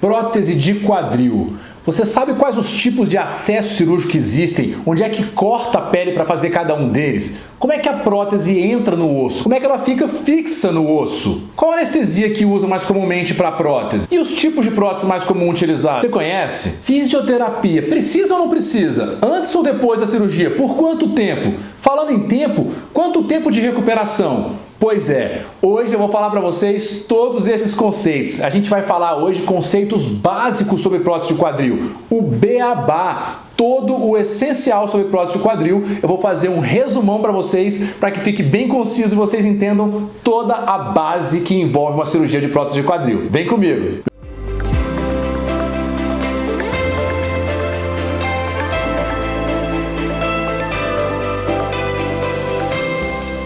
Prótese de quadril. Você sabe quais os tipos de acesso cirúrgico que existem? Onde é que corta a pele para fazer cada um deles? Como é que a prótese entra no osso? Como é que ela fica fixa no osso? Qual a anestesia que usa mais comumente para a prótese? E os tipos de prótese mais comum utilizados? Você conhece? Fisioterapia. Precisa ou não precisa? Antes ou depois da cirurgia? Por quanto tempo? Falando em tempo, quanto tempo de recuperação? Pois é, hoje eu vou falar para vocês todos esses conceitos. A gente vai falar hoje conceitos básicos sobre prótese de quadril, o beabá, todo o essencial sobre prótese de quadril. Eu vou fazer um resumão para vocês, para que fique bem conciso e vocês entendam toda a base que envolve uma cirurgia de prótese de quadril. Vem comigo!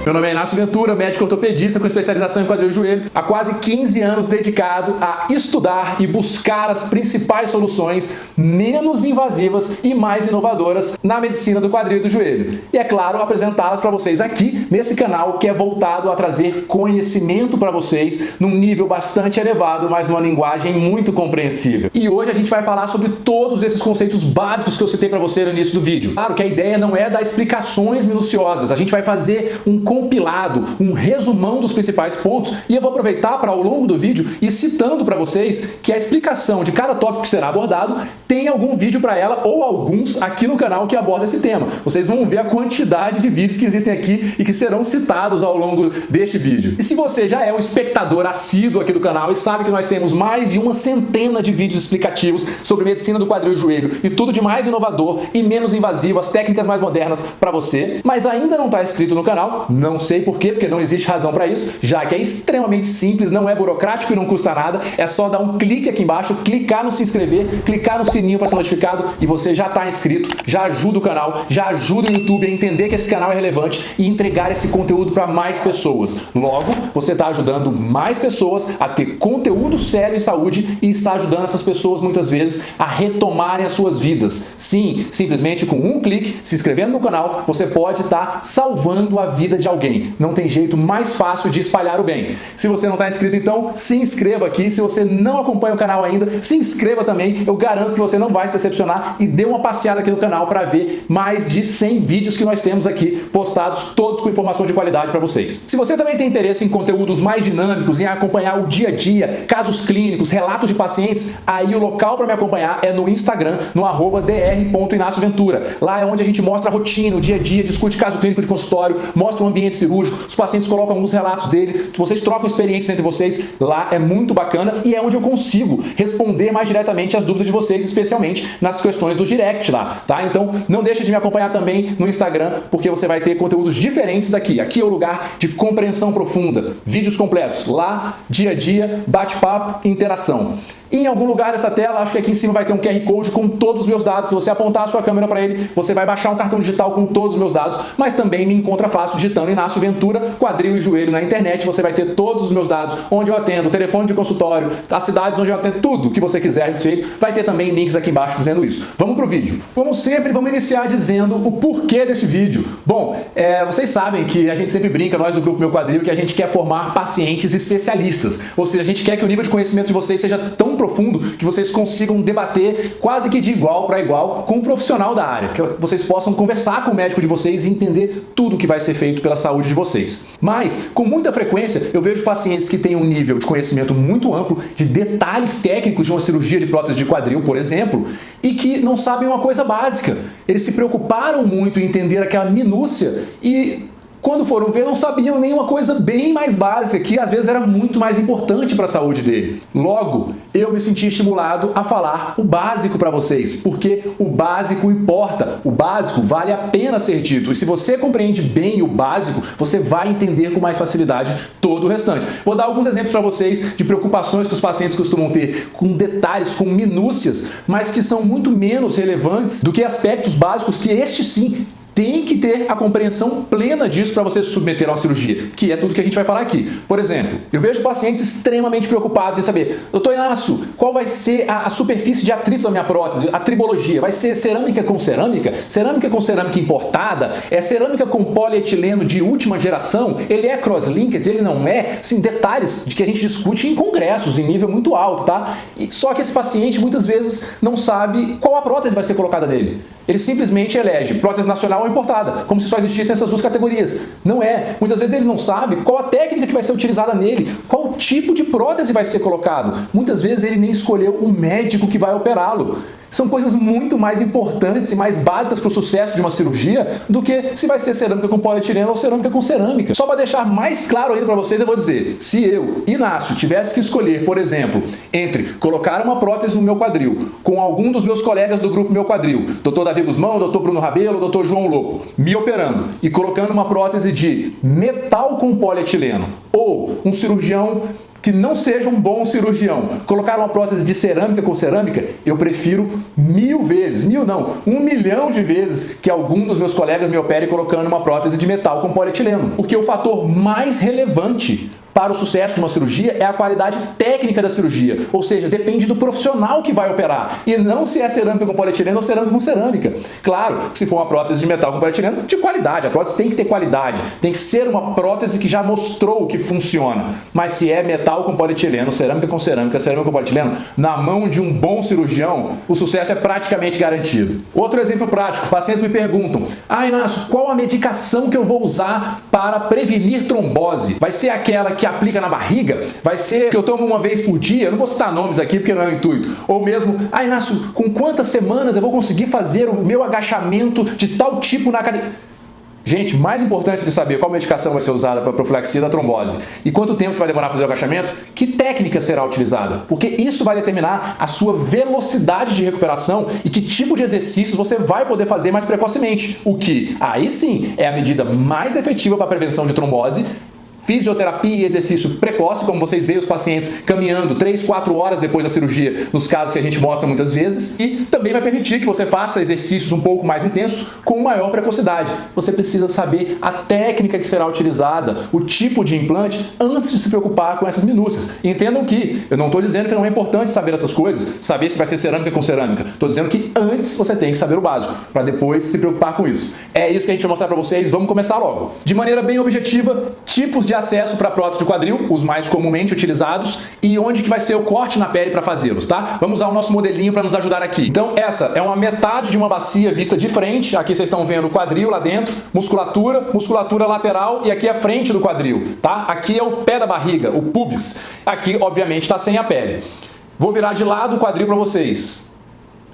Meu nome é Inácio Ventura, médico ortopedista com especialização em quadril e joelho, há quase 15 anos dedicado a estudar e buscar as principais soluções menos invasivas e mais inovadoras na medicina do quadril e do joelho. E é claro, apresentá-las para vocês aqui nesse canal que é voltado a trazer conhecimento para vocês num nível bastante elevado, mas numa linguagem muito compreensível. E hoje a gente vai falar sobre todos esses conceitos básicos que eu citei para você no início do vídeo. Claro que a ideia não é dar explicações minuciosas, a gente vai fazer um compilado, um resumão dos principais pontos, e eu vou aproveitar para ao longo do vídeo ir citando para vocês que a explicação de cada tópico que será abordado tem algum vídeo para ela ou alguns aqui no canal que aborda esse tema. Vocês vão ver a quantidade de vídeos que existem aqui e que serão citados ao longo deste vídeo. E se você já é um espectador assíduo aqui do canal e sabe que nós temos mais de uma centena de vídeos explicativos sobre medicina do quadril e joelho e tudo de mais inovador e menos invasivo, as técnicas mais modernas para você, mas ainda não está inscrito no canal, não sei por quê, porque não existe razão para isso, já que é extremamente simples, não é burocrático e não custa nada, é só dar um clique aqui embaixo, clicar no se inscrever, clicar no sininho para ser notificado e você já está inscrito, já ajuda o canal, já ajuda o YouTube a entender que esse canal é relevante e entregar esse conteúdo para mais pessoas. Logo, você está ajudando mais pessoas a ter conteúdo sério em saúde e está ajudando essas pessoas muitas vezes a retomarem as suas vidas. Sim, simplesmente com um clique, se inscrevendo no canal, você pode estar salvando a vida de alguém. Não tem jeito mais fácil de espalhar o bem. Se você não está inscrito, então se inscreva aqui. Se você não acompanha o canal ainda, se inscreva também. Eu garanto que você não vai se decepcionar e dê uma passeada aqui no canal para ver mais de 100 vídeos que nós temos aqui postados, todos com informação de qualidade para vocês. Se você também tem interesse em conteúdos mais dinâmicos, em acompanhar o dia a dia, casos clínicos, relatos de pacientes, aí o local para me acompanhar é no Instagram, no @dr.inacioventura. Lá é onde a gente mostra a rotina, o dia a dia, discute caso clínico de consultório, mostra o ambiente cirúrgico, os pacientes colocam alguns relatos dele, vocês trocam experiências entre vocês, lá é muito bacana e é onde eu consigo responder mais diretamente as dúvidas de vocês, especialmente nas questões do direct lá, tá? Então não deixa de me acompanhar também no Instagram, porque você vai ter conteúdos diferentes daqui. Aqui é o lugar de compreensão profunda, vídeos completos, lá dia a dia, bate-papo, interação. Em algum lugar dessa tela, acho que aqui em cima vai ter um QR Code com todos os meus dados. Se você apontar a sua câmera para ele, você vai baixar um cartão digital com todos os meus dados, mas também me encontra fácil digitando Inácio Ventura, quadril e joelho na internet. Você vai ter todos os meus dados, onde eu atendo, telefone de consultório, as cidades onde eu atendo, tudo que você quiser a respeito. Vai ter também links aqui embaixo dizendo isso. Vamos pro vídeo. Como sempre, vamos iniciar dizendo o porquê desse vídeo. Bom, vocês sabem que a gente sempre brinca, nós do Grupo Meu Quadril, que a gente quer formar pacientes especialistas. Ou seja, a gente quer que o nível de conhecimento de vocês seja tão profundo que vocês consigam debater quase que de igual para igual com um profissional da área, que vocês possam conversar com o médico de vocês e entender tudo que vai ser feito pela saúde de vocês. Mas, com muita frequência, eu vejo pacientes que têm um nível de conhecimento muito amplo de detalhes técnicos de uma cirurgia de prótese de quadril, por exemplo, e que não sabem uma coisa básica. Eles se preocuparam muito em entender aquela minúcia e quando foram ver, não sabiam nenhuma coisa bem mais básica, que às vezes era muito mais importante para a saúde dele. Logo, eu me senti estimulado a falar o básico para vocês, porque o básico importa, o básico vale a pena ser dito. E se você compreende bem o básico, você vai entender com mais facilidade todo o restante. Vou dar alguns exemplos para vocês de preocupações que os pacientes costumam ter com detalhes, com minúcias, mas que são muito menos relevantes do que aspectos básicos que este sim tem que ter a compreensão plena disso para você se submeter a uma cirurgia, que é tudo que a gente vai falar aqui. Por exemplo, eu vejo pacientes extremamente preocupados em saber, doutor Inácio, qual vai ser a superfície de atrito da minha prótese, a tribologia? Vai ser cerâmica com cerâmica? Cerâmica com cerâmica importada? É cerâmica com polietileno de última geração? Ele é cross-linked? Ele não é? Sim, detalhes de que a gente discute em congressos, em nível muito alto, tá? Só que esse paciente muitas vezes não sabe qual a prótese vai ser colocada nele. Ele simplesmente elege prótese nacional ou importada, como se só existissem essas duas categorias. Não é. Muitas vezes ele não sabe qual a técnica que vai ser utilizada nele, qual tipo de prótese vai ser colocado. Muitas vezes ele nem escolheu o médico que vai operá-lo. São coisas muito mais importantes e mais básicas para o sucesso de uma cirurgia do que se vai ser cerâmica com polietileno ou cerâmica com cerâmica. Só para deixar mais claro ainda para vocês, eu vou dizer, se eu, Inácio, tivesse que escolher, por exemplo, entre colocar uma prótese no meu quadril com algum dos meus colegas do grupo Meu Quadril, Dr. Davi Guzmão, Dr. Bruno Rabelo, Dr. João Lopo, me operando e colocando uma prótese de metal com polietileno, ou um cirurgião que não seja um bom cirurgião, colocar uma prótese de cerâmica com cerâmica, eu prefiro 1000 vezes, 1000 não, 1 milhão de vezes que algum dos meus colegas me opere colocando uma prótese de metal com polietileno. Porque o fator mais relevante para o sucesso de uma cirurgia é a qualidade técnica da cirurgia, ou seja, depende do profissional que vai operar, e não se é cerâmica com polietileno ou cerâmica com cerâmica. Claro, se for uma prótese de metal com polietileno, de qualidade, a prótese tem que ter qualidade, tem que ser uma prótese que já mostrou que funciona, mas se é metal com polietileno, cerâmica com cerâmica, cerâmica com polietileno, na mão de um bom cirurgião, o sucesso é praticamente garantido. Outro exemplo prático, pacientes me perguntam, Inácio, qual a medicação que eu vou usar para prevenir trombose? Vai ser aquela que aplica na barriga? Vai ser que eu tomo uma vez por dia? Eu não vou citar nomes aqui porque não é o intuito. Ou mesmo, Inácio, com quantas semanas eu vou conseguir fazer o meu agachamento de tal tipo na academia? Gente, mais importante de saber qual medicação vai ser usada para a profilaxia da trombose e quanto tempo você vai demorar para fazer o agachamento, que técnica será utilizada, porque isso vai determinar a sua velocidade de recuperação e que tipo de exercícios você vai poder fazer mais precocemente, o que, aí sim, é a medida mais efetiva para a prevenção de trombose. Fisioterapia e exercício precoce, como vocês veem os pacientes caminhando 3, 4 horas depois da cirurgia, nos casos que a gente mostra muitas vezes, e também vai permitir que você faça exercícios um pouco mais intensos com maior precocidade. Você precisa saber a técnica que será utilizada, o tipo de implante, antes de se preocupar com essas minúcias. E entendam que eu não estou dizendo que não é importante saber essas coisas, saber se vai ser cerâmica com cerâmica. Estou dizendo que antes você tem que saber o básico, para depois se preocupar com isso. É isso que a gente vai mostrar para vocês, vamos começar logo. De maneira bem objetiva, tipos de acesso para prótese de quadril, os mais comumente utilizados, e onde que vai ser o corte na pele para fazê-los, tá? Vamos usar o nosso modelinho para nos ajudar aqui. Então essa é uma metade de uma bacia vista de frente, aqui vocês estão vendo o quadril lá dentro, musculatura, musculatura lateral e aqui a frente do quadril, tá? Aqui é o pé da barriga, o pubis. Aqui, obviamente, está sem a pele. Vou virar de lado o quadril para vocês.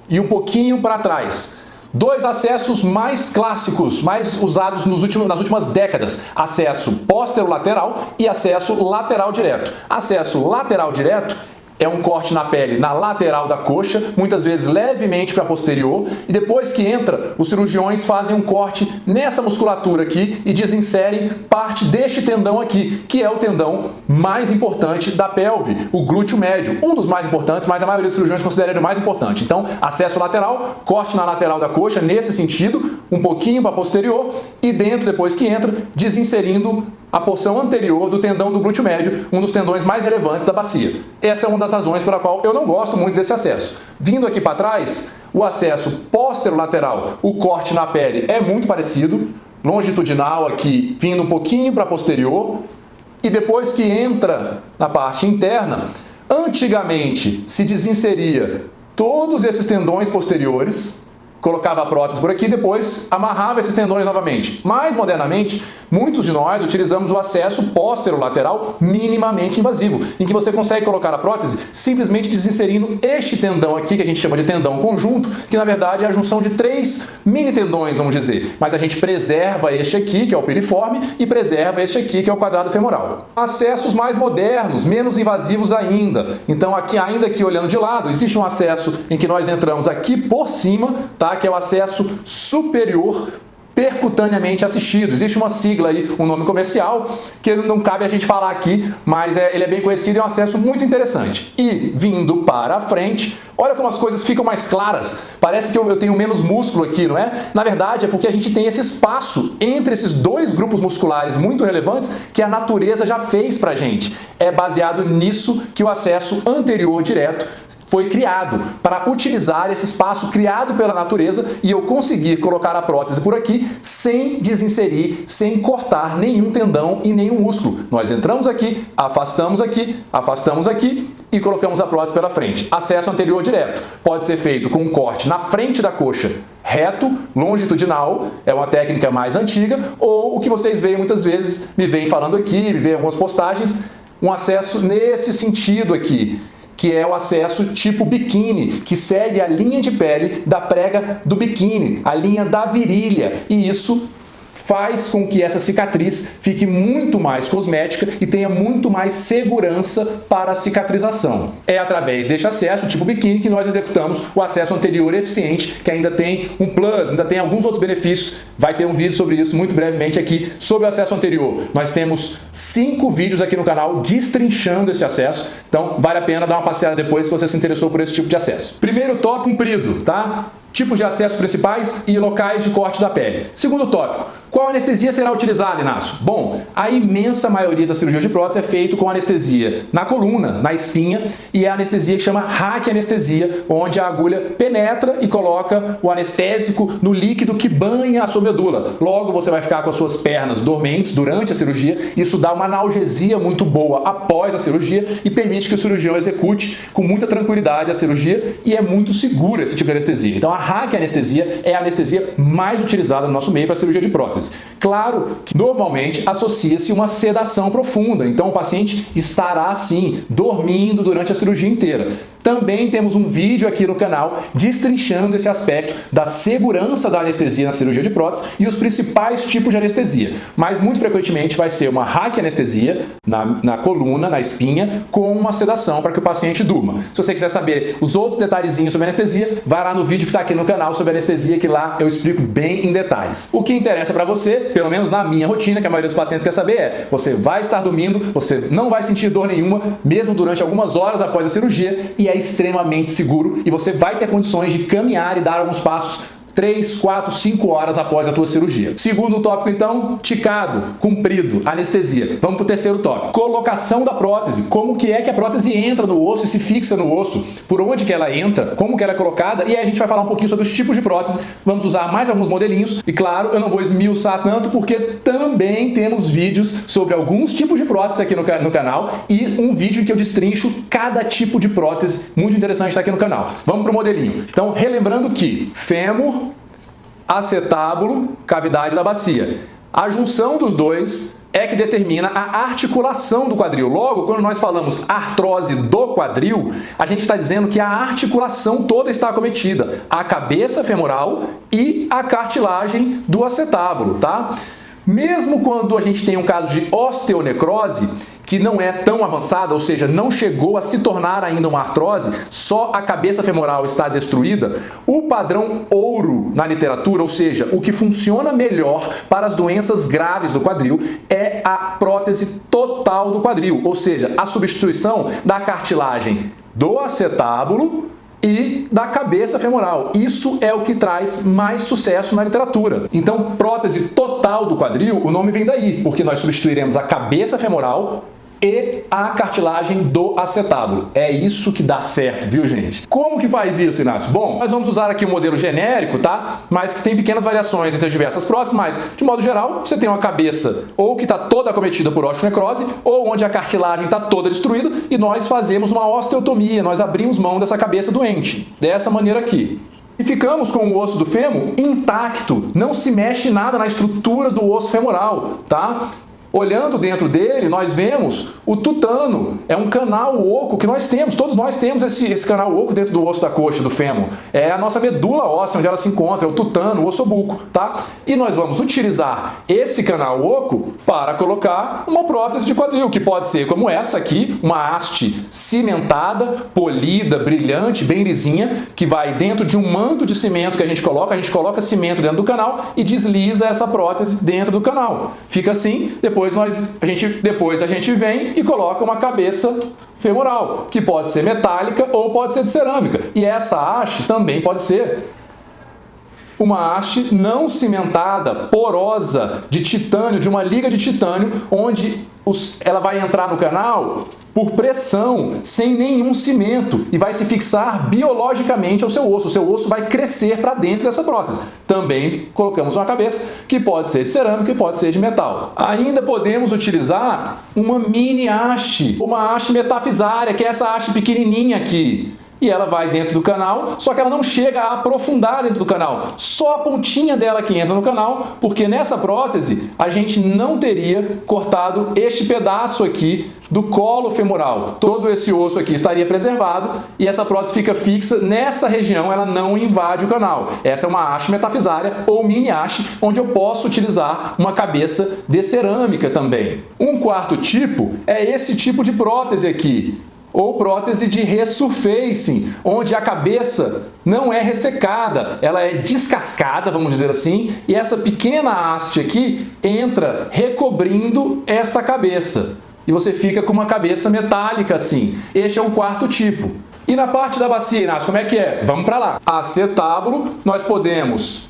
E um pouquinho para trás. Dois acessos mais clássicos, mais usados nas últimas décadas. Acesso póstero-lateral e acesso lateral direto. Acesso lateral direto é um corte na pele na lateral da coxa, muitas vezes levemente para posterior, e depois que entra, os cirurgiões fazem um corte nessa musculatura aqui e desinserem parte deste tendão aqui, que é o tendão mais importante da pelve, o glúteo médio. Um dos mais importantes, mas a maioria dos cirurgiões considera ele o mais importante. Então, acesso lateral, corte na lateral da coxa, nesse sentido, um pouquinho para posterior, e dentro, depois que entra, desinserindo a porção anterior do tendão do glúteo médio, um dos tendões mais relevantes da bacia. Essa é uma das razões pela qual eu não gosto muito desse acesso. Vindo aqui para trás, o acesso póstero-lateral, o corte na pele é muito parecido, longitudinal aqui, vindo um pouquinho para posterior, e depois que entra na parte interna, antigamente se desinseria todos esses tendões posteriores, colocava a prótese por aqui, depois amarrava esses tendões novamente. Mais modernamente, muitos de nós utilizamos o acesso póstero-lateral minimamente invasivo, em que você consegue colocar a prótese simplesmente desinserindo este tendão aqui, que a gente chama de tendão conjunto, que na verdade é a junção de 3 mini tendões, vamos dizer. Mas a gente preserva este aqui, que é o piriforme, e preserva este aqui, que é o quadrado femoral. Acessos mais modernos, menos invasivos ainda. Então aqui, ainda aqui olhando de lado, existe um acesso em que nós entramos aqui por cima, tá? Que é o acesso superior percutaneamente assistido. Existe uma sigla aí, um nome comercial, que não cabe a gente falar aqui, mas ele é bem conhecido e é um acesso muito interessante. E vindo para a frente, olha como as coisas ficam mais claras. Parece que eu tenho menos músculo aqui, não é? Na verdade, é porque a gente tem esse espaço entre esses dois grupos musculares muito relevantes que a natureza já fez pra gente. É baseado nisso que o acesso anterior direto foi criado, para utilizar esse espaço criado pela natureza e eu conseguir colocar a prótese por aqui sem desinserir, sem cortar nenhum tendão e nenhum músculo. Nós entramos aqui afastamos aqui e colocamos a prótese pela frente. Acesso anterior direto. Pode ser feito com um corte na frente da coxa reto, longitudinal, é uma técnica mais antiga, ou o que vocês veem muitas vezes, me veem falando aqui, me veem em algumas postagens, um acesso nesse sentido aqui, que é o acesso tipo biquíni, que segue a linha de pele da prega do biquíni, a linha da virilha, e isso faz com que essa cicatriz fique muito mais cosmética e tenha muito mais segurança para a cicatrização. É através deste acesso, tipo biquíni, que nós executamos o acesso anterior eficiente, que ainda tem um plus, ainda tem alguns outros benefícios. Vai ter um vídeo sobre isso muito brevemente aqui, sobre o acesso anterior. Nós temos 5 vídeos aqui no canal destrinchando esse acesso, então vale a pena dar uma passeada depois se você se interessou por esse tipo de acesso. Primeiro tópico, comprido, tá? Tipos de acessos principais e locais de corte da pele. Segundo tópico, qual anestesia será utilizada, Inácio? Bom, a imensa maioria das cirurgias de prótese é feito com anestesia na coluna, na espinha, e é a anestesia que chama raquianestesia, onde a agulha penetra e coloca o anestésico no líquido que banha a sua medula. Logo, você vai ficar com as suas pernas dormentes durante a cirurgia. Isso dá uma analgesia muito boa após a cirurgia e permite que o cirurgião execute com muita tranquilidade a cirurgia e é muito seguro esse tipo de anestesia. Então, a raquianestesia é a anestesia mais utilizada no nosso meio para a cirurgia de prótese. Claro que normalmente associa-se uma sedação profunda, então o paciente estará sim dormindo durante a cirurgia inteira. Também temos um vídeo aqui no canal destrinchando esse aspecto da segurança da anestesia na cirurgia de prótese e os principais tipos de anestesia. Mas muito frequentemente vai ser uma raquianestesia na coluna, na espinha, com uma sedação para que o paciente durma. Se você quiser saber os outros detalhezinhos sobre anestesia, vai lá no vídeo que está aqui no canal sobre anestesia, que lá eu explico bem em detalhes. O que interessa para você, pelo menos na minha rotina, que a maioria dos pacientes quer saber, é: você vai estar dormindo, você não vai sentir dor nenhuma, mesmo durante algumas horas após a cirurgia, e é extremamente seguro e você vai ter condições de caminhar e dar alguns passos 3, 4, 5 horas após a tua cirurgia. Segundo tópico, então, ticado, comprido, anestesia. Vamos para o terceiro tópico. Colocação da prótese. Como que é que a prótese entra no osso e se fixa no osso? Por onde que ela entra? Como que ela é colocada? E aí a gente vai falar um pouquinho sobre os tipos de prótese. Vamos usar mais alguns modelinhos. E claro, eu não vou esmiuçar tanto, porque também temos vídeos sobre alguns tipos de prótese aqui no canal e um vídeo em que eu destrincho cada tipo de prótese. Muito interessante está aqui no canal. Vamos para o modelinho. Então, relembrando que fêmur, acetábulo, cavidade da bacia. A junção dos dois é que determina a articulação do quadril. Logo, quando nós falamos artrose do quadril, a gente está dizendo que a articulação toda está acometida. A cabeça femoral e a cartilagem do acetábulo, tá? Mesmo quando a gente tem um caso de osteonecrose, que não é tão avançada, ou seja, não chegou a se tornar ainda uma artrose, só a cabeça femoral está destruída, o padrão ouro na literatura, ou seja, o que funciona melhor para as doenças graves do quadril, é a prótese total do quadril, ou seja, a substituição da cartilagem do acetábulo e da cabeça femoral. Isso é o que traz mais sucesso na literatura. Então, prótese total do quadril, o nome vem daí, porque nós substituiremos a cabeça femoral e a cartilagem do acetábulo. É isso que dá certo, viu, gente? Como que faz isso, Inácio? Bom, nós vamos usar aqui um modelo genérico, tá? Mas que tem pequenas variações entre as diversas próteses, mas, de modo geral, você tem uma cabeça ou que está toda acometida por osteonecrose, ou onde a cartilagem está toda destruída, e nós fazemos uma osteotomia, nós abrimos mão dessa cabeça doente, dessa maneira aqui. E ficamos com o osso do fêmur intacto, não se mexe nada na estrutura do osso femoral, tá? Olhando dentro dele, nós vemos o tutano. É um canal oco que nós temos. Todos nós temos esse canal oco dentro do osso da coxa, do fêmur. É a nossa medula óssea, onde ela se encontra, é o tutano, o ossobuco, tá? E nós vamos utilizar esse canal oco para colocar uma prótese de quadril, que pode ser como essa aqui, uma haste cimentada, polida, brilhante, bem lisinha, que vai dentro de um manto de cimento que a gente coloca cimento dentro do canal e desliza essa prótese dentro do canal. Fica assim, depois a gente vem e coloca uma cabeça femoral, que pode ser metálica ou pode ser de cerâmica. E essa haste também pode ser uma haste não cimentada, porosa, de titânio, de uma liga de titânio, onde ela vai entrar no canal por pressão, sem nenhum cimento, e vai se fixar biologicamente ao seu osso. O seu osso vai crescer para dentro dessa prótese. Também colocamos uma cabeça que pode ser de cerâmica e pode ser de metal. Ainda podemos utilizar uma mini haste, uma haste metafisária, que é essa haste pequenininha aqui. E ela vai dentro do canal, só que ela não chega a aprofundar dentro do canal. Só a pontinha dela que entra no canal, porque nessa prótese a gente não teria cortado este pedaço aqui do colo femoral. Todo esse osso aqui estaria preservado e essa prótese fica fixa nessa região, ela não invade o canal. Essa é uma haste metafisária ou mini haste, onde eu posso utilizar uma cabeça de cerâmica também. Um quarto tipo é esse tipo de prótese aqui, ou prótese de resurfacing, onde a cabeça não é ressecada, ela é descascada, vamos dizer assim, e essa pequena haste aqui entra recobrindo esta cabeça. E você fica com uma cabeça metálica assim. Este é um quarto tipo. E na parte da bacia, Inácio, como é que é? Vamos para lá. Acetábulo, nós podemos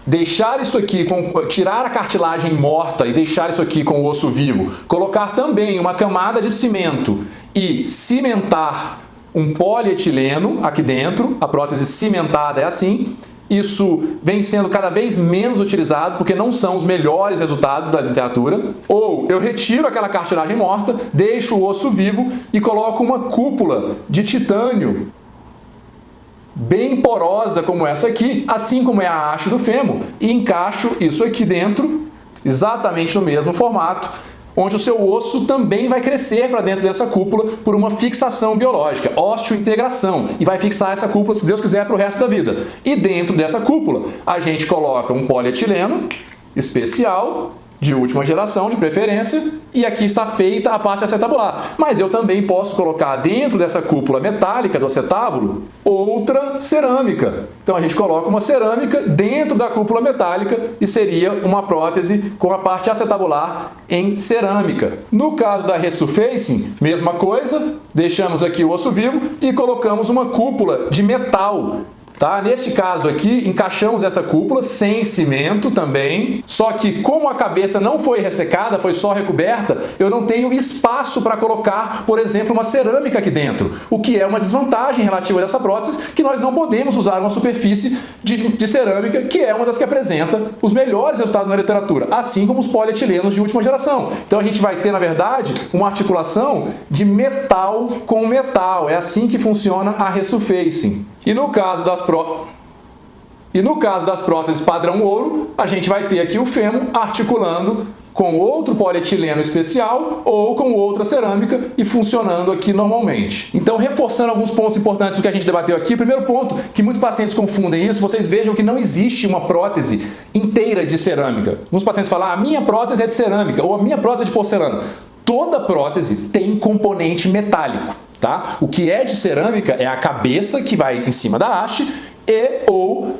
deixar isso aqui, tirar a cartilagem morta e deixar isso aqui com o osso vivo, colocar também uma camada de cimento e cimentar um polietileno aqui dentro, a prótese cimentada é assim. Isso vem sendo cada vez menos utilizado porque não são os melhores resultados da literatura. Ou eu retiro aquela cartilagem morta, deixo o osso vivo e coloco uma cúpula de titânio bem porosa como essa aqui, assim como é a haste do fêmur, e encaixo isso aqui dentro, exatamente no mesmo formato, onde o seu osso também vai crescer para dentro dessa cúpula por uma fixação biológica, osteointegração, e vai fixar essa cúpula, se Deus quiser, para o resto da vida. E dentro dessa cúpula, a gente coloca um polietileno especial, de última geração, de preferência, e aqui está feita a parte acetabular. Mas eu também posso colocar dentro dessa cúpula metálica do acetábulo outra cerâmica. Então a gente coloca uma cerâmica dentro da cúpula metálica e seria uma prótese com a parte acetabular em cerâmica. No caso da resurfacing, mesma coisa, deixamos aqui o osso vivo e colocamos uma cúpula de metal. Tá? Neste caso aqui, encaixamos essa cúpula sem cimento também, só que como a cabeça não foi ressecada, foi só recoberta, eu não tenho espaço para colocar, por exemplo, uma cerâmica aqui dentro, o que é uma desvantagem relativa a essa prótese, que nós não podemos usar uma superfície de cerâmica, que é uma das que apresenta os melhores resultados na literatura, assim como os polietilenos de última geração. Então a gente vai ter, na verdade, uma articulação de metal com metal, é assim que funciona a resurfacing. E no caso das próteses padrão ouro, a gente vai ter aqui o fêmur articulando com outro polietileno especial ou com outra cerâmica e funcionando aqui normalmente. Então, reforçando alguns pontos importantes do que a gente debateu aqui, primeiro ponto, que muitos pacientes confundem isso, vocês vejam que não existe uma prótese inteira de cerâmica. Alguns pacientes falam, a minha prótese é de cerâmica ou a minha prótese é de porcelana. Toda prótese tem componente metálico. Tá? O que é de cerâmica é a cabeça que vai em cima da haste ou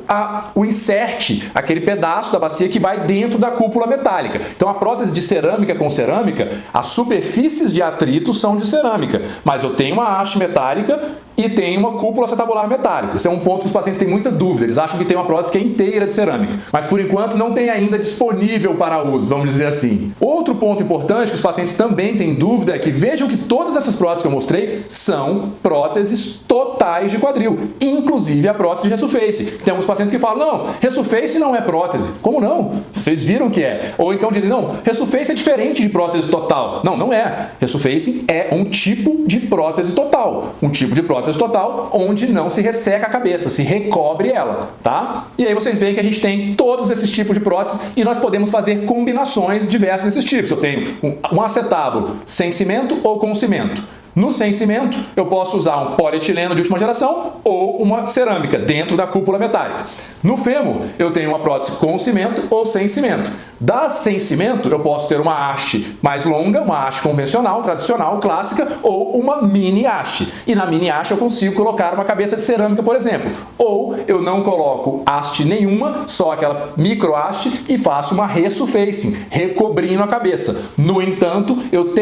o insert, aquele pedaço da bacia que vai dentro da cúpula metálica. Então a prótese de cerâmica com cerâmica, as superfícies de atrito são de cerâmica, mas eu tenho uma haste metálica e tenho uma cúpula acetabular metálica. Isso é um ponto que os pacientes têm muita dúvida, eles acham que tem uma prótese que é inteira de cerâmica, mas por enquanto não tem ainda disponível para uso, vamos dizer assim. Outro ponto importante que os pacientes também têm dúvida é que vejam que todas essas próteses que eu mostrei são próteses totais de quadril, inclusive a prótese de resurfacing. Tem alguns pacientes que falam, não, resurfacing não é prótese. Como não? Vocês viram que é. Ou então dizem, não, resurfacing é diferente de prótese total. Não, não é. Resurfacing é um tipo de prótese total. Um tipo de prótese prótese total, onde não se resseca a cabeça, se recobre ela, tá? E aí vocês veem que a gente tem todos esses tipos de próteses e nós podemos fazer combinações diversas desses tipos. Eu tenho um acetábulo sem cimento ou com cimento. No sem cimento, eu posso usar um polietileno de última geração ou uma cerâmica dentro da cúpula metálica. No fêmur, eu tenho uma prótese com cimento ou sem cimento. Da sem cimento, eu posso ter uma haste mais longa, uma haste convencional, tradicional, clássica, ou uma mini haste. E na mini haste eu consigo colocar uma cabeça de cerâmica, por exemplo. Ou eu não coloco haste nenhuma, só aquela micro haste, e faço uma resurfacing, recobrindo a cabeça. No entanto, eu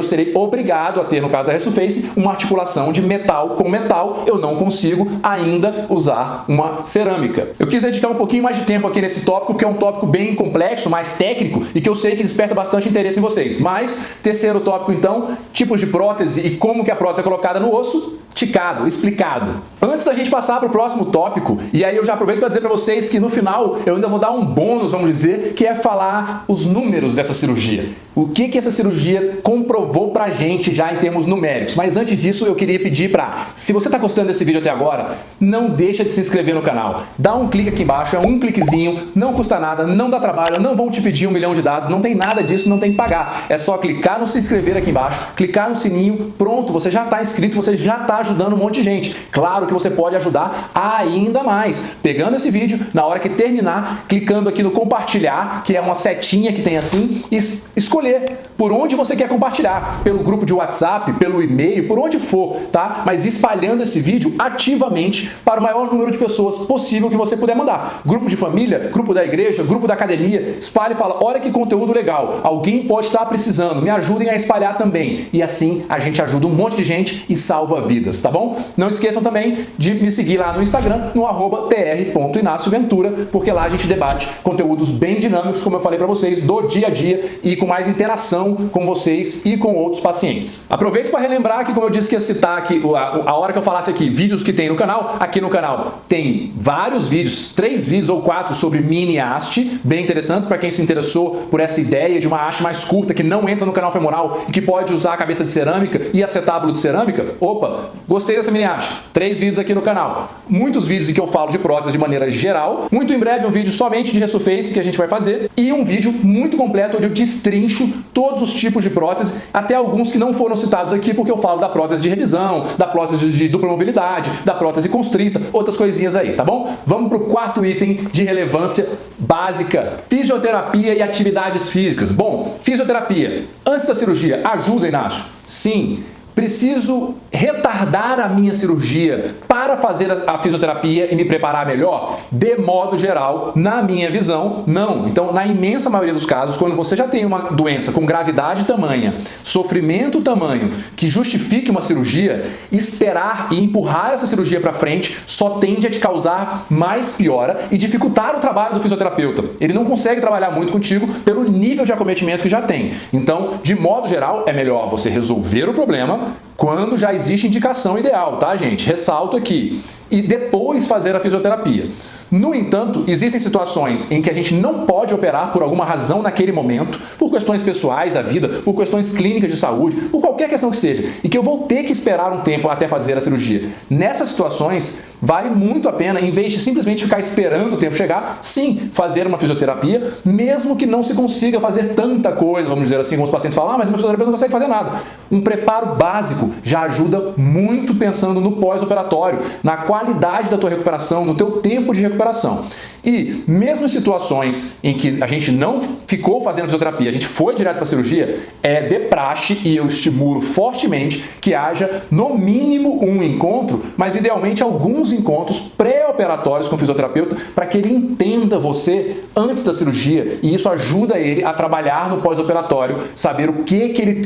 serei obrigado a ter, no caso da resurfacing, uma articulação de metal com metal. Eu não consigo ainda usar uma cerâmica. Eu quis dedicar um pouquinho mais de tempo aqui nesse tópico, porque é um tópico bem complexo, mais técnico, e que eu sei que desperta bastante interesse em vocês. Mas, terceiro tópico então, tipos de prótese e como que a prótese é colocada no osso, ticado, explicado. Antes da gente passar para o próximo tópico, e aí eu já aproveito para dizer para vocês que no final eu ainda vou dar um bônus, vamos dizer, que é falar os números dessa cirurgia. O que essa cirurgia comprovou pra gente já em termos numéricos. Mas antes disso eu queria pedir se você está gostando desse vídeo até agora, não deixa de se inscrever no canal. Dá um clique aqui embaixo, é um cliquezinho, não custa nada, não dá trabalho, não vão te pedir 1 milhão de dados, não tem nada disso, não tem que pagar. É só clicar no se inscrever aqui embaixo, clicar no sininho, pronto, você já está inscrito, você já está ajudando um monte de gente. Claro que você pode ajudar ainda mais, pegando esse vídeo, na hora que terminar, clicando aqui no compartilhar, que é uma setinha que tem assim, e escolher por onde você quer compartilhar, pelo grupo de WhatsApp, pelo e-mail, por onde for, tá? Mas espalhando esse vídeo ativamente para o maior número de pessoas possível que você puder mandar. Grupo de família, grupo da igreja, grupo da academia, espalhe e fala, olha que conteúdo legal, alguém pode estar precisando, me ajudem a espalhar também. E assim a gente ajuda um monte de gente e salva vidas, tá bom? Não esqueçam também de me seguir lá no Instagram, no @tr.inacioventura, porque lá a gente debate conteúdos bem dinâmicos, como eu falei para vocês, do dia a dia e com mais interação com vocês e com outros pacientes. Aproveito para relembrar que, como eu disse que ia citar aqui, a hora que eu falasse aqui, vídeos que tem no canal, aqui no canal tem vários vídeos, 3 vídeos ou 4 sobre mini haste, bem interessantes para quem se interessou por essa ideia de uma haste mais curta que não entra no canal femoral e que pode usar a cabeça de cerâmica e acetábulo de cerâmica. Opa, gostei dessa mini haste. 3 vídeos aqui no canal. Muitos vídeos em que eu falo de prótese de maneira geral. Muito em breve um vídeo somente de resurface que a gente vai fazer e um vídeo muito completo onde eu destrincho todos os tipos de prótese, até alguns que não foram citados aqui porque eu falo da prótese de revisão, da prótese de dupla mobilidade, da prótese constrita, outras coisinhas aí, tá bom? Vamos para o quarto item de relevância básica, fisioterapia e atividades físicas. Bom, fisioterapia, antes da cirurgia, ajuda, Inácio? Sim. Preciso retardar a minha cirurgia para fazer a fisioterapia e me preparar melhor? De modo geral, na minha visão, não. Então, na imensa maioria dos casos, quando você já tem uma doença com gravidade tamanha, sofrimento tamanho, que justifique uma cirurgia, esperar e empurrar essa cirurgia para frente só tende a te causar mais piora e dificultar o trabalho do fisioterapeuta. Ele não consegue trabalhar muito contigo pelo nível de acometimento que já tem. Então, de modo geral, é melhor você resolver o problema quando já existe indicação ideal, tá, gente? Ressalto aqui. E depois fazer a fisioterapia. No entanto, existem situações em que a gente não pode operar por alguma razão naquele momento, por questões pessoais da vida, por questões clínicas de saúde, por qualquer questão que seja, e que eu vou ter que esperar um tempo até fazer a cirurgia. Nessas situações, vale muito a pena, em vez de simplesmente ficar esperando o tempo chegar, sim, fazer uma fisioterapia, mesmo que não se consiga fazer tanta coisa, vamos dizer assim, como os pacientes falam, mas meu fisioterapeuta não consegue fazer nada. Um preparo básico já ajuda muito pensando no pós-operatório, na qualidade da tua recuperação, no teu tempo de recuperação. E mesmo em situações em que a gente não ficou fazendo fisioterapia, a gente foi direto para a cirurgia, é de praxe e eu estimulo fortemente que haja no mínimo um encontro, mas idealmente alguns encontros pré-operatórios com o fisioterapeuta para que ele entenda você antes da cirurgia e isso ajuda ele a trabalhar no pós-operatório, saber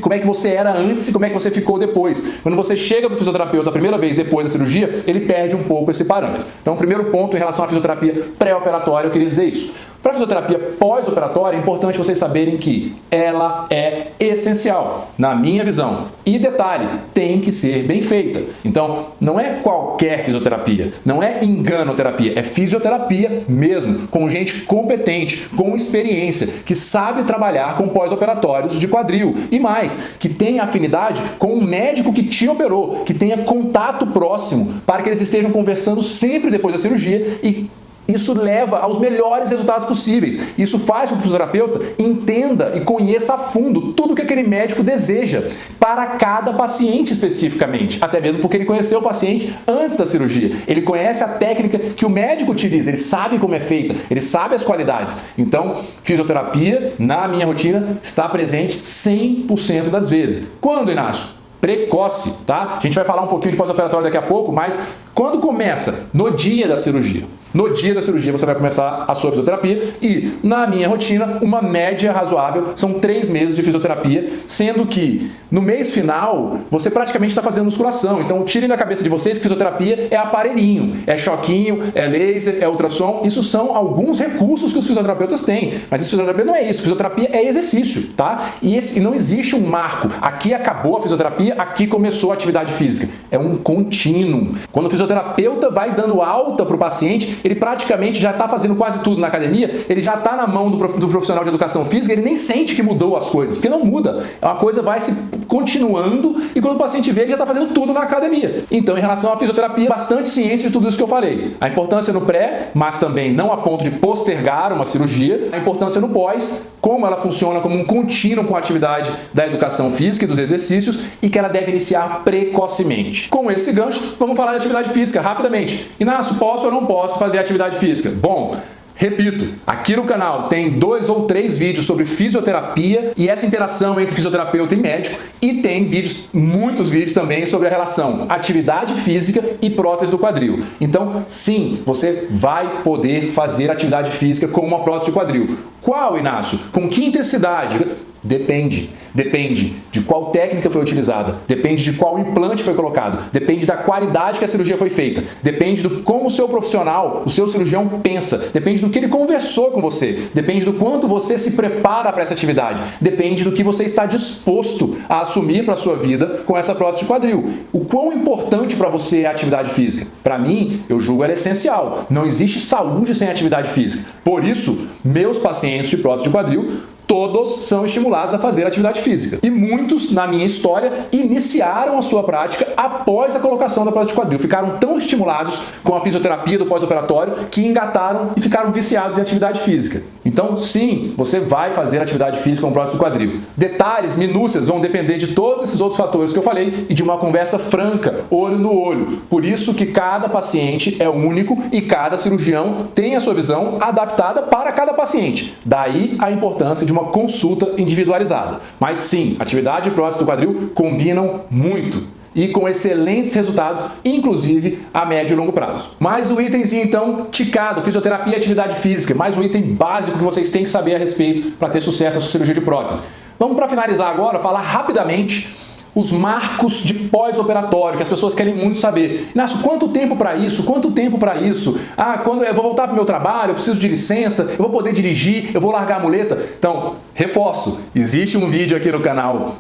como é que você era antes e como é que você ficou depois. Quando você chega para o fisioterapeuta a primeira vez depois da cirurgia, ele perde um pouco esse parâmetro. Então, o primeiro ponto em relação à fisioterapia pré-operatória, eu queria dizer isso. Para a fisioterapia pós-operatória, é importante vocês saberem que ela é essencial, na minha visão. E detalhe, tem que ser bem feita. Então, não é qualquer fisioterapia, não é enganoterapia, é fisioterapia mesmo, com gente competente, com experiência, que sabe trabalhar com pós-operatórios de quadril. E mais, que tenha afinidade com o médico que te operou, que tenha contato próximo, para que eles estejam conversando sempre depois da cirurgia e isso leva aos melhores resultados possíveis. Isso faz com que o fisioterapeuta entenda e conheça a fundo tudo o que aquele médico deseja para cada paciente especificamente. Até mesmo porque ele conheceu o paciente antes da cirurgia. Ele conhece a técnica que o médico utiliza, ele sabe como é feita, ele sabe as qualidades. Então, fisioterapia, na minha rotina, está presente 100% das vezes. Quando, Inácio? Precoce, tá? A gente vai falar um pouquinho de pós-operatório daqui a pouco, mas quando começa? No dia da cirurgia. No dia da cirurgia você vai começar a sua fisioterapia e, na minha rotina, uma média razoável são 3 meses de fisioterapia, sendo que no mês final você praticamente está fazendo musculação. Então tirem da cabeça de vocês que fisioterapia é aparelhinho, é choquinho, é laser, é ultrassom. Isso são alguns recursos que os fisioterapeutas têm, mas fisioterapia não é isso. Fisioterapia é exercício, tá? E não existe um marco. Aqui acabou a fisioterapia, aqui começou a atividade física. É um contínuo. Quando o fisioterapeuta vai dando alta para o paciente, ele praticamente já está fazendo quase tudo na academia, ele já está na mão do profissional de educação física, ele nem sente que mudou as coisas, porque não muda. Uma coisa vai se continuando e quando o paciente vê, ele já está fazendo tudo na academia. Então, em relação à fisioterapia, bastante ciência de tudo isso que eu falei. A importância no pré, mas também não a ponto de postergar uma cirurgia. A importância no pós, como ela funciona como um contínuo com a atividade da educação física e dos exercícios e que ela deve iniciar precocemente. Com esse gancho, vamos falar de atividade física rapidamente. Inácio, posso ou não posso fazer atividade física? Bom, repito, aqui no canal tem 2 ou 3 vídeos sobre fisioterapia e essa interação entre fisioterapeuta e médico e tem muitos vídeos também sobre a relação atividade física e prótese do quadril. Então, sim, você vai poder fazer atividade física com uma prótese de quadril. Qual, Inácio? Com que intensidade? Depende. Depende de qual técnica foi utilizada, depende de qual implante foi colocado, depende da qualidade que a cirurgia foi feita, depende do como o seu profissional, o seu cirurgião pensa, depende do que ele conversou com você, depende do quanto você se prepara para essa atividade, depende do que você está disposto a assumir para a sua vida com essa prótese de quadril. O quão importante para você é a atividade física? Para mim, eu julgo ela essencial. Não existe saúde sem atividade física. Por isso, meus pacientes de prótese de quadril todos são estimulados a fazer atividade física. E muitos, na minha história, iniciaram a sua prática após a colocação da prótese de quadril. Ficaram tão estimulados com a fisioterapia do pós-operatório que engataram e ficaram viciados em atividade física. Então, sim, você vai fazer atividade física com prótese do quadril. Detalhes, minúcias vão depender de todos esses outros fatores que eu falei e de uma conversa franca, olho no olho. Por isso que cada paciente é único e cada cirurgião tem a sua visão adaptada para cada paciente. Daí a importância de uma consulta individualizada. Mas sim, atividade e prótese do quadril combinam muito e com excelentes resultados, inclusive a médio e longo prazo. Mais um itemzinho então, ticado, fisioterapia e atividade física, mais um item básico que vocês têm que saber a respeito para ter sucesso na sua cirurgia de prótese. Vamos para finalizar agora, falar rapidamente os marcos de pós-operatório, que as pessoas querem muito saber. Inácio, quanto tempo para isso? Quanto tempo para isso? Quando eu vou voltar para o meu trabalho, eu preciso de licença, eu vou poder dirigir, eu vou largar a muleta? Então, reforço, existe um vídeo aqui no canal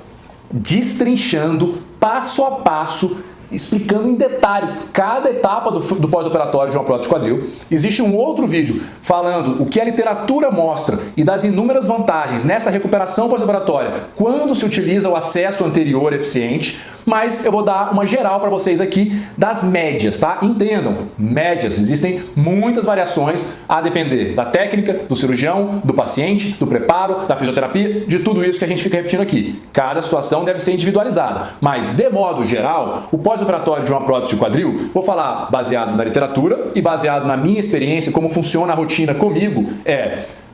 destrinchando passo a passo, explicando em detalhes cada etapa do pós-operatório de uma prótese de quadril. Existe um outro vídeo falando o que a literatura mostra e das inúmeras vantagens nessa recuperação pós-operatória quando se utiliza o acesso anterior eficiente, mas eu vou dar uma geral para vocês aqui das médias, tá? Entendam, médias, existem muitas variações a depender da técnica, do cirurgião, do paciente, do preparo, da fisioterapia, de tudo isso que a gente fica repetindo aqui. Cada situação deve ser individualizada, mas de modo geral, o pós-operatório de uma prótese de quadril, vou falar baseado na literatura e baseado na minha experiência, como funciona a rotina comigo,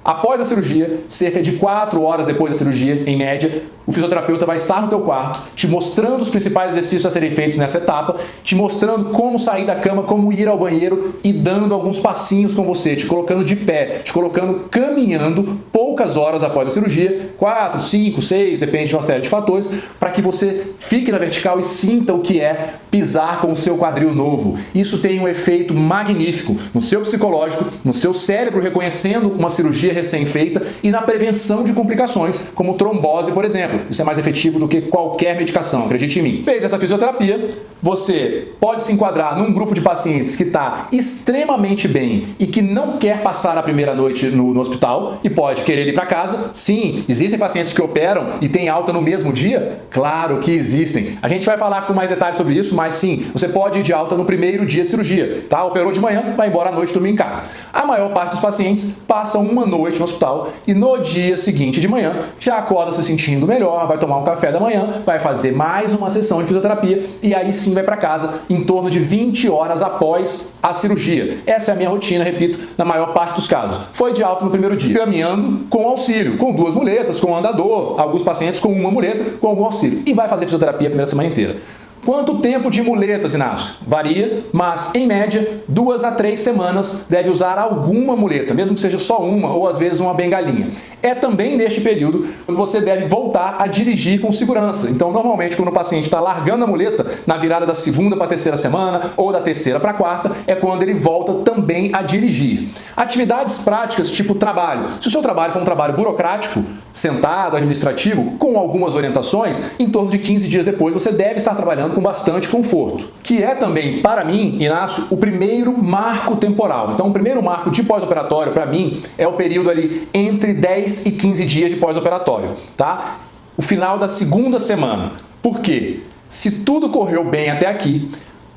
após a cirurgia, cerca de 4 horas depois da cirurgia, em média, o fisioterapeuta vai estar no teu quarto, te mostrando os principais exercícios a serem feitos nessa etapa, te mostrando como sair da cama, como ir ao banheiro e dando alguns passinhos com você, te colocando de pé, te colocando caminhando poucas horas após a cirurgia, 4, 5, 6, depende de uma série de fatores, para que você fique na vertical e sinta o que é pisar com o seu quadril novo. Isso tem um efeito magnífico no seu psicológico, no seu cérebro reconhecendo uma cirurgia recém-feita e na prevenção de complicações, como trombose, por exemplo. Isso é mais efetivo do que qualquer medicação, acredite em mim. Fez essa fisioterapia, você pode se enquadrar num grupo de pacientes que está extremamente bem e que não quer passar a primeira noite no hospital e pode querer ir para casa. Sim, existem pacientes que operam e têm alta no mesmo dia? Claro que existem. A gente vai falar com mais detalhes sobre isso, mas sim, você pode ir de alta no primeiro dia de cirurgia, tá? Operou de manhã, vai embora à noite, dormir em casa. A maior parte dos pacientes passam uma noite no hospital e no dia seguinte de manhã já acorda se sentindo melhor, vai tomar um café da manhã, vai fazer mais uma sessão de fisioterapia e aí sim vai para casa em torno de 20 horas após a cirurgia. Essa é a minha rotina, repito, na maior parte dos casos. Foi de alta no primeiro dia, caminhando com auxílio, com 2 muletas, com andador, alguns pacientes com 1 muleta, com algum auxílio. E vai fazer fisioterapia a primeira semana inteira. Quanto tempo de muletas, Inácio? Varia, mas em média, 2 a 3 semanas deve usar alguma muleta, mesmo que seja só uma ou às vezes uma bengalinha. É também neste período quando você deve voltar a dirigir com segurança. Então, normalmente, quando o paciente está largando a muleta, na virada da 2ª para a 3ª semana ou da 3ª para a 4ª, é quando ele volta também a dirigir. Atividades práticas, tipo trabalho. Se o seu trabalho for um trabalho burocrático, sentado, administrativo, com algumas orientações, em torno de 15 dias depois você deve estar trabalhando com bastante conforto. Que é também, para mim, Inácio, o primeiro marco temporal. Então, o primeiro marco de pós-operatório, para mim, é o período ali entre 10 e 15 dias de pós-operatório, tá? O final da 2ª semana. Por quê? Se tudo correu bem até aqui,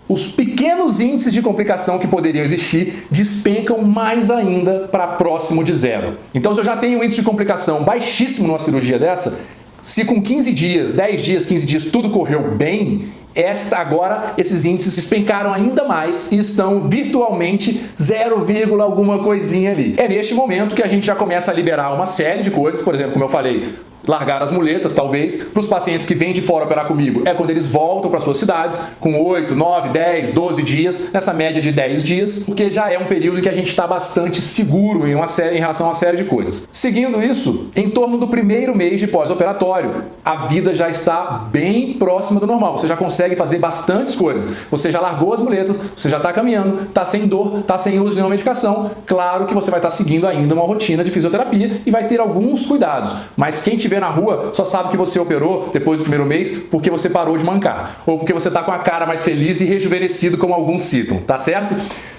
os pequenos índices de complicação que poderiam existir despencam mais ainda para próximo de 0. Então, se eu já tenho um índice de complicação baixíssimo numa cirurgia dessa, se com 15 dias, 10 dias, 15 dias tudo correu bem, agora esses índices despencaram ainda mais e estão virtualmente 0, alguma coisinha ali. É neste momento que a gente já começa a liberar uma série de coisas, por exemplo, como eu falei, largar as muletas, talvez, para os pacientes que vêm de fora operar comigo, é quando eles voltam para suas cidades, com 8, 9, 10, 12 dias, nessa média de 10 dias, porque já é um período em que a gente está bastante seguro em relação a uma série de coisas. Seguindo isso, em torno do primeiro mês de pós-operatório, a vida já está bem próxima do normal, você já consegue fazer bastantes coisas, você já largou as muletas, você já está caminhando, está sem dor, está sem uso de nenhuma medicação, claro que você vai estar seguindo ainda uma rotina de fisioterapia e vai ter alguns cuidados, mas quem tiver na rua só sabe que você operou depois do primeiro mês porque você parou de mancar ou porque você está com a cara mais feliz e rejuvenescido, como alguns citam, tá certo?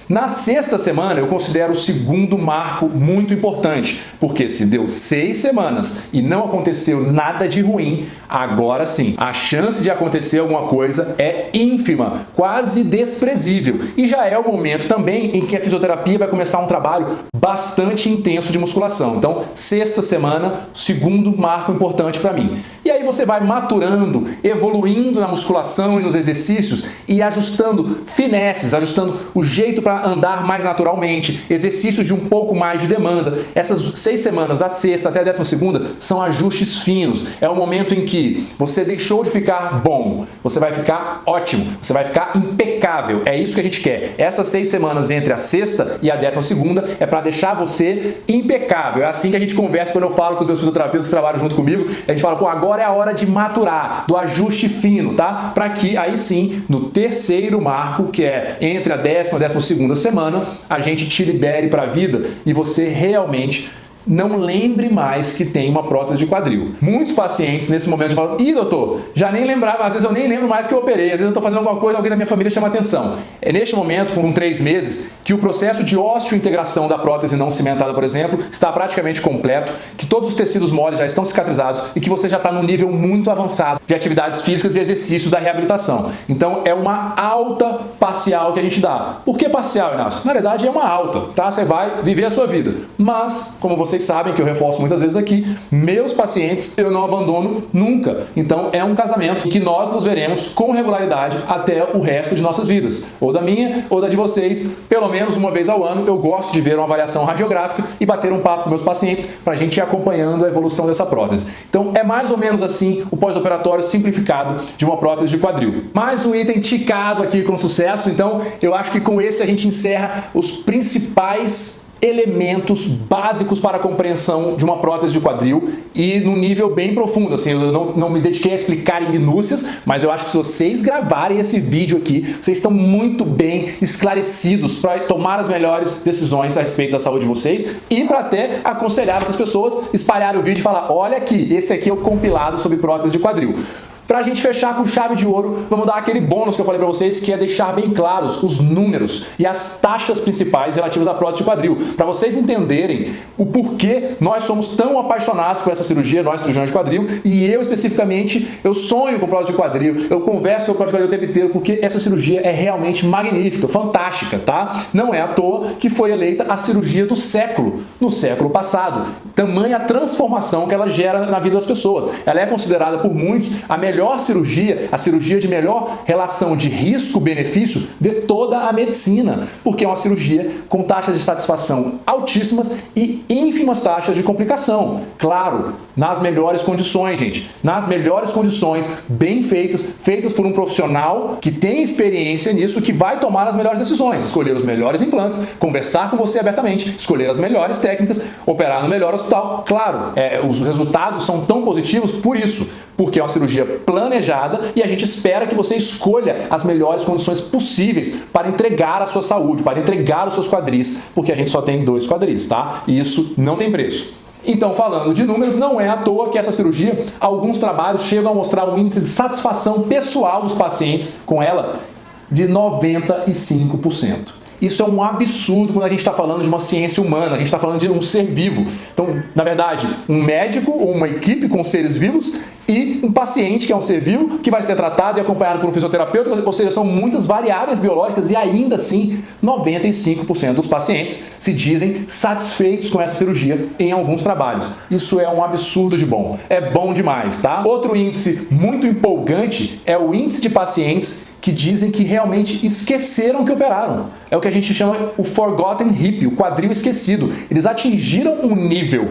Na 6ª semana, eu considero o segundo marco muito importante, porque se deu 6 semanas e não aconteceu nada de ruim, agora sim, a chance de acontecer alguma coisa é ínfima, quase desprezível. E já é o momento também em que a fisioterapia vai começar um trabalho bastante intenso de musculação. Então, 6ª semana, segundo marco importante para mim. E aí você vai maturando, evoluindo na musculação e nos exercícios e ajustando finesses, ajustando o jeito para andar mais naturalmente, exercícios de um pouco mais de demanda. Essas 6 semanas, da 6ª até a 12ª, são ajustes finos. É o momento em que você deixou de ficar bom, você vai ficar ótimo, você vai ficar impecável. É isso que a gente quer. Essas 6 semanas entre a 6ª e a 12ª é para deixar você impecável. É assim que a gente conversa quando eu falo com os meus fisioterapeutas que trabalham junto comigo. A gente fala, pô, agora é a hora de maturar, do ajuste fino, tá? Para que aí sim, no terceiro marco, que é entre a 10ª e a 12ª semana, a gente te libere para a vida e você realmente não lembre mais que tem uma prótese de quadril. Muitos pacientes nesse momento falam, ih, doutor, já nem lembrava, às vezes eu nem lembro mais que eu operei, às vezes eu estou fazendo alguma coisa, alguém da minha família chama atenção. É neste momento, com 3 meses, que o processo de osteointegração da prótese não cimentada, por exemplo, está praticamente completo, que todos os tecidos moles já estão cicatrizados e que você já está num nível muito avançado de atividades físicas e exercícios da reabilitação. Então, é uma alta parcial que a gente dá. Por que parcial, Inácio? Na verdade, é uma alta, tá? Você vai viver a sua vida. Mas, como você vocês sabem, que eu reforço muitas vezes aqui, meus pacientes eu não abandono nunca. Então é um casamento que nós nos veremos com regularidade até o resto de nossas vidas, ou da minha ou da de vocês, pelo menos uma vez ao ano. Eu gosto de ver uma avaliação radiográfica e bater um papo com meus pacientes para a gente ir acompanhando a evolução dessa prótese. Então é mais ou menos assim o pós-operatório simplificado de uma prótese de quadril. Mais um item ticado aqui com sucesso, então eu acho que com esse a gente encerra os principais elementos básicos para a compreensão de uma prótese de quadril e num nível bem profundo. Assim, eu não me dediquei a explicar em minúcias, mas eu acho que se vocês gravarem esse vídeo aqui, vocês estão muito bem esclarecidos para tomar as melhores decisões a respeito da saúde de vocês e para até aconselhar outras pessoas, espalhar o vídeo e falar: olha aqui, esse aqui é o compilado sobre prótese de quadril. Para a gente fechar com chave de ouro, vamos dar aquele bônus que eu falei para vocês, que é deixar bem claros os números e as taxas principais relativas à prótese de quadril, para vocês entenderem o porquê nós somos tão apaixonados por essa cirurgia, nós cirurgiões de quadril, e eu especificamente, eu sonho com prótese de quadril, eu converso sobre prótese de quadril o tempo inteiro, porque essa cirurgia é realmente magnífica, fantástica, tá? Não é à toa que foi eleita a cirurgia do século, no século passado. Tamanha a transformação que ela gera na vida das pessoas. Ela é considerada por muitos a melhor cirurgia, a cirurgia de melhor relação de risco-benefício de toda a medicina, porque é uma cirurgia com taxas de satisfação altíssimas e ínfimas taxas de complicação. Claro, nas melhores condições, gente, nas melhores condições, bem feitas, feitas por um profissional que tem experiência nisso, que vai tomar as melhores decisões, escolher os melhores implantes, conversar com você abertamente, escolher as melhores técnicas, operar no melhor hospital. Claro, os resultados são tão positivos por isso, porque é uma cirurgia planejada e a gente espera que você escolha as melhores condições possíveis para entregar a sua saúde, para entregar os seus quadris, porque a gente só tem 2 quadris, tá? E isso não tem preço. Então, falando de números, não é à toa que essa cirurgia, alguns trabalhos chegam a mostrar um índice de satisfação pessoal dos pacientes com ela de 95%. Isso é um absurdo quando a gente está falando de uma ciência humana, a gente está falando de um ser vivo. Então, na verdade, um médico ou uma equipe com seres vivos e um paciente que é um ser vivo que vai ser tratado e acompanhado por um fisioterapeuta, ou seja, são muitas variáveis biológicas e ainda assim 95% dos pacientes se dizem satisfeitos com essa cirurgia em alguns trabalhos. Isso é um absurdo de bom, é bom demais, tá? Outro índice muito empolgante é o índice de pacientes que dizem que realmente esqueceram que operaram. É o que a gente chama o forgotten hip, o quadril esquecido. Eles atingiram um nível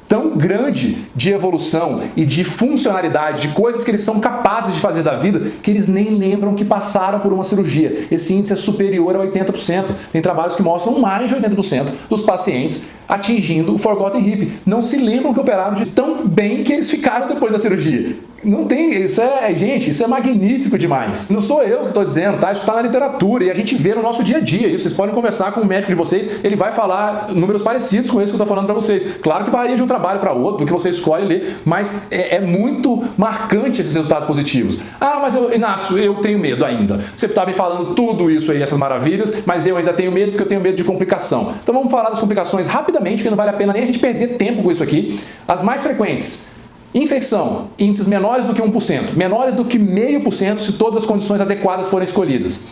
tão grande de evolução e de funcionalidade, de coisas que eles são capazes de fazer da vida, que eles nem lembram que passaram por uma cirurgia. Esse índice é superior a 80%. Tem trabalhos que mostram mais de 80% dos pacientes atingindo o forgotten hip. Não se lembram que operaram de tão bem que eles ficaram depois da cirurgia. Não tem, gente, isso é magnífico demais. Não sou eu que estou dizendo, tá? Isso está na literatura e a gente vê no nosso dia a dia. Isso, vocês podem conversar com o médico de vocês, ele vai falar números parecidos com esse que eu estou falando para vocês. Claro que varia de um trabalho para outro, do que você escolhe ler, mas é muito marcante esses resultados positivos. Ah, mas Inácio, eu tenho medo ainda. Você está me falando tudo isso aí, essas maravilhas, mas eu ainda tenho medo porque eu tenho medo de complicação. Então vamos falar das complicações rapidamente, porque não vale a pena nem a gente perder tempo com isso aqui. As mais frequentes: infecção, índices menores do que 1%, menores do que 0,5% se todas as condições adequadas forem escolhidas.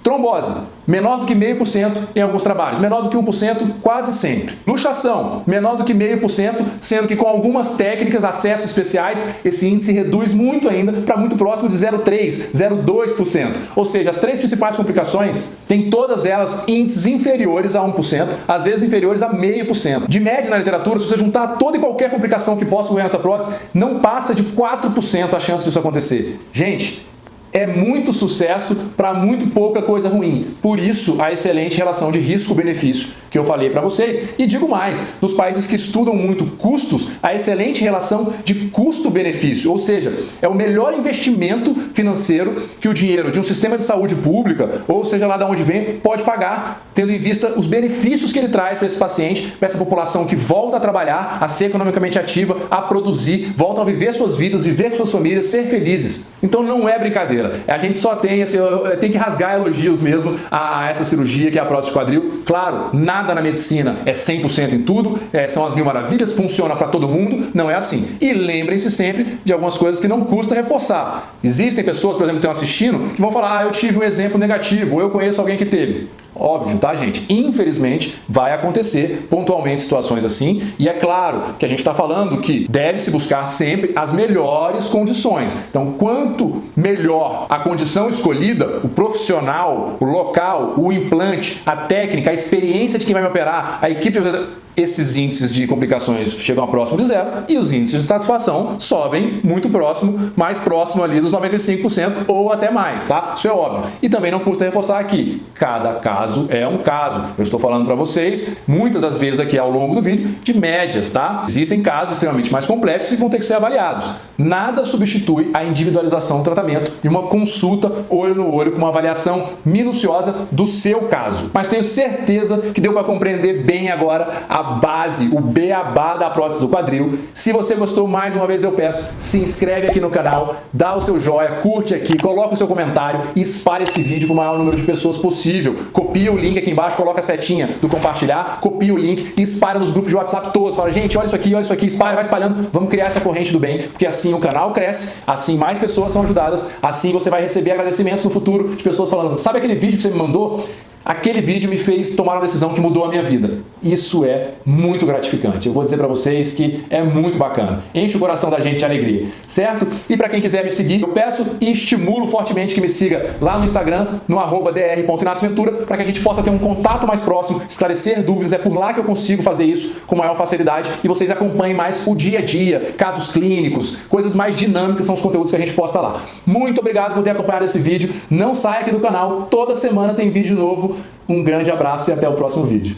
Trombose, menor do que 0,5% em alguns trabalhos, menor do que 1% quase sempre. Luxação, menor do que 0,5%, sendo que com algumas técnicas, acessos especiais, esse índice reduz muito ainda para muito próximo de 0,3%, 0,2%. Ou seja, as 3 principais complicações têm todas elas índices inferiores a 1%, às vezes inferiores a 0,5%. De média na literatura, se você juntar toda e qualquer complicação que possa ocorrer nessa prótese, não passa de 4% a chance disso acontecer. Gente, é muito sucesso para muito pouca coisa ruim. Por isso, a excelente relação de risco-benefício que eu falei para vocês. E digo mais, nos países que estudam muito custos, a excelente relação de custo-benefício, ou seja, é o melhor investimento financeiro que o dinheiro de um sistema de saúde pública, ou seja lá de onde vem, pode pagar, tendo em vista os benefícios que ele traz para esse paciente, para essa população que volta a trabalhar, a ser economicamente ativa, a produzir, voltam a viver suas vidas, viver com suas famílias, ser felizes. Então não é brincadeira. A gente só tem que rasgar elogios mesmo a essa cirurgia que é a prótese de quadril. Claro, nada na medicina é 100% em tudo, são as mil maravilhas, funciona para todo mundo, não é assim. E lembrem-se sempre de algumas coisas que não custa reforçar. Existem pessoas, por exemplo, que estão assistindo, que vão falar: eu tive um exemplo negativo, ou eu conheço alguém que teve. Óbvio, tá, gente? Infelizmente, vai acontecer pontualmente situações assim, e é claro que a gente está falando que deve-se buscar sempre as melhores condições. Então, quanto melhor a condição escolhida, o profissional, o local, o implante, a técnica, a experiência de quem vai me operar, a equipe... Esses índices de complicações chegam a próximo de zero e os índices de satisfação sobem muito próximo, mais próximo ali dos 95% ou até mais, tá? Isso é óbvio. E também não custa reforçar aqui, cada caso é um caso. Eu estou falando para vocês, muitas das vezes aqui ao longo do vídeo, de médias, tá? Existem casos extremamente mais complexos e vão ter que ser avaliados. Nada substitui a individualização do tratamento e uma consulta olho no olho com uma avaliação minuciosa do seu caso. Mas tenho certeza que deu para compreender bem agora a base, o beabá da prótese do quadril. Se você gostou, mais uma vez eu peço, se inscreve aqui no canal, dá o seu joinha, curte aqui, coloca o seu comentário e espalhe esse vídeo para o maior número de pessoas possível. Copia o link aqui embaixo, coloca a setinha do compartilhar, copia o link e espalha nos grupos de WhatsApp todos. Fala, gente, olha isso aqui, espalha, vai espalhando. Vamos criar essa corrente do bem, porque assim o canal cresce, assim mais pessoas são ajudadas, assim você vai receber agradecimentos no futuro de pessoas falando, sabe aquele vídeo que você me mandou? Aquele vídeo me fez tomar uma decisão que mudou a minha vida. Isso é muito gratificante. Eu vou dizer para vocês que é muito bacana. Enche o coração da gente de alegria, certo? E para quem quiser me seguir, eu peço e estimulo fortemente que me siga lá no Instagram, no @dr.inaciventura, para que a gente possa ter um contato mais próximo, esclarecer dúvidas. É por lá que eu consigo fazer isso com maior facilidade e vocês acompanhem mais o dia a dia, casos clínicos, coisas mais dinâmicas são os conteúdos que a gente posta lá. Muito obrigado por ter acompanhado esse vídeo. Não saia aqui do canal, toda semana tem vídeo novo. Um grande abraço e até o próximo vídeo.